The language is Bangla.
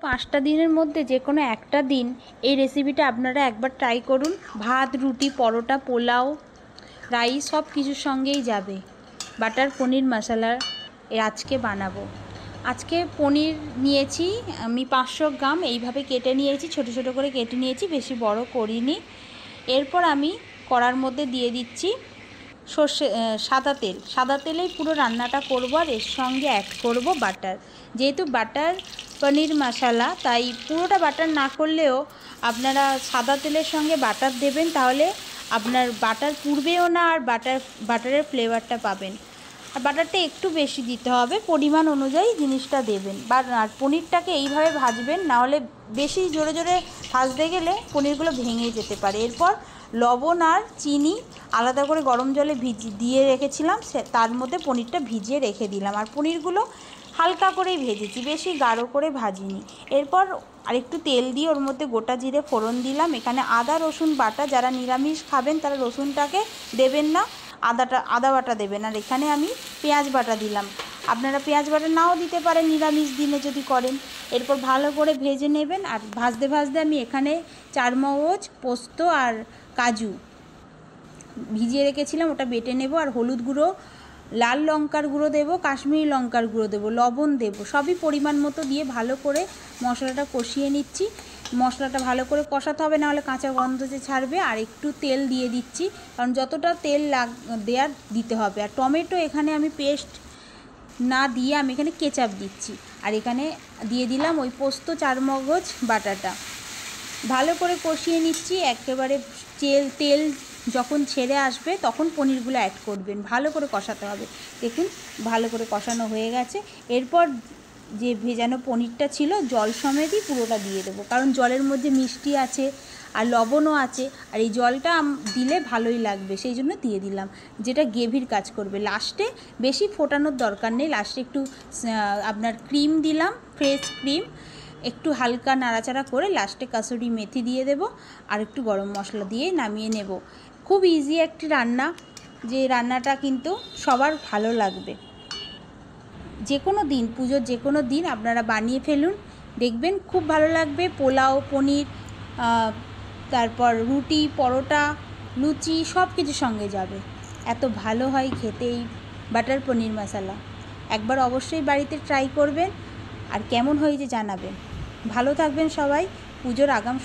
5টা দিনের মধ্যে যে কোনো একটা দিন এই রেসিপিটা আপনারা একবার ট্রাই করুন। ভাত, রুটি, পরোটা, পোলাও, রাইস সব কিছুর সঙ্গেই যাবে। বাটার পনির মশলা আজকে বানাবো। আজকে পনির নিয়েছি আমি 500 গ্রাম, এইভাবে কেটে নিয়েছি, ছোট ছোট করে কেটে নিয়েছি, বেশি বড় করিনি। এরপর আমি কড়ার মধ্যে দিয়ে দিচ্ছি সাদা তেলেই পুরো রান্নাটা করব। আর এর সঙ্গে অ্যাড করব বাটার। যেহেতু বাটার পনির মশলা, তাই পুরোটা বাটার না করলেও আপনারা সাদা তেলের সঙ্গে বাটার দেবেন, তাহলে আপনার বাটার পুড়বেও না, আর বাটারের ফ্লেভারটা পাবেন। আর বাটারটা একটু বেশি দিতে হবে, পরিমাণ অনুযায়ী জিনিসটা দেবেন। আর পনিরটাকে এইভাবে ভাজবেন, নাহলে বেশি জোরে জোরে ভাজতে গেলে পনিরগুলো ভেঙে যেতে পারে। এরপর লবণ আর চিনি আলাদা করে গরম জলে দিয়ে রেখেছিলাম, তার মধ্যে পনিরটা ভিজিয়ে রেখে দিলাম। আর পনিরগুলো হালকা করেই ভেজেছি, বেশি গাঢ় করে ভাজিনি। এরপর আরেকটু তেল দিয়ে ওর মধ্যে গোটা জিরে ফোড়ন দিলাম। এখানে আদা রসুন বাটা, যারা নিরামিষ খাবেন তারা রসুনটাকে দেবেন না, আদা বাটা দেবেন। আর এখানে আমি পেঁয়াজ বাটা দিলাম, আপনারা পেঁয়াজ বাটা নাও দিতে পারেন নিরামিষ দিনে যদি করেন। এরপর ভালো করে ভেজে নেবেন। আর ভাজতে ভাজতে আমি এখানে চারমগজ, পোস্ত আর কাজু ভিজিয়ে রেখেছিলাম, ওটা বেটে নেব। আর হলুদ গুঁড়ো, লাল লঙ্কার গুঁড়ো দেবো, কাশ্মীরি লঙ্কার গুঁড়ো দেবো, লবণ দেবো, সবই পরিমাণ মতো দিয়ে ভালো করে মশলাটা কষিয়ে নিচ্ছি। মশলাটা ভালো করে কষাতে হবে, নাহলে কাঁচা গন্ধ যে ছাড়বে। আর একটু তেল দিয়ে দিচ্ছি, কারণ যতটা তেল দেওয়ার দিতে হবে। আর টমেটো এখানে আমি পেস্ট না দিয়ে আমি এখানে কেচাপ দিচ্ছি। আর এখানে দিয়ে দিলাম ওই পোস্ত চারমগজ বাটাটা, ভালো করে কষিয়ে নিচ্ছি। একেবারে তেল যখন ছেড়ে আসবে তখন পনিরগুলো অ্যাড করবেন, ভালো করে কষাতে হবে। দেখুন ভালো করে কষানো হয়ে গেছে। এরপর যে ভেজানো পনিরটা ছিল জল সমেতই পুরোটা দিয়ে দেবো, কারণ জলের মধ্যে মিষ্টি আছে আর লবণও আছে, আর এই জলটা দিলে ভালোই লাগবে, সেই জন্য দিয়ে দিলাম, যেটা গ্রেভির কাজ করবে। লাস্টে বেশি ফোটানোর দরকার নেই, লাস্টে একটু আপনার ক্রিম দিলাম, ফ্রেশ ক্রিম, একটু হালকা নাড়াচাড়া করে লাস্টে কাসুরি মেথি দিয়ে দেব, আর একটু গরম মশলা দিয়ে নামিয়ে নেব। খুব ইজি একটি রান্না, যে রান্নাটা কিন্তু সবার ভালো লাগবে। যে কোনো দিন, পুজোর যে কোনো দিন আপনারা বানিয়ে ফেলুন, দেখবেন খুব ভালো লাগবে। পোলাও, পনির, তারপর রুটি, পরোটা, লুচি সব কিছুর সঙ্গে যাবে। এত ভালো হয় খেতে এই বাটার পনির মশলা। একবার অবশ্যই বাড়িতে ট্রাই করবেন, আর কেমন হয়েছে জানাবেন। ভালো থাকবেন সবাই। পুজোর আগাম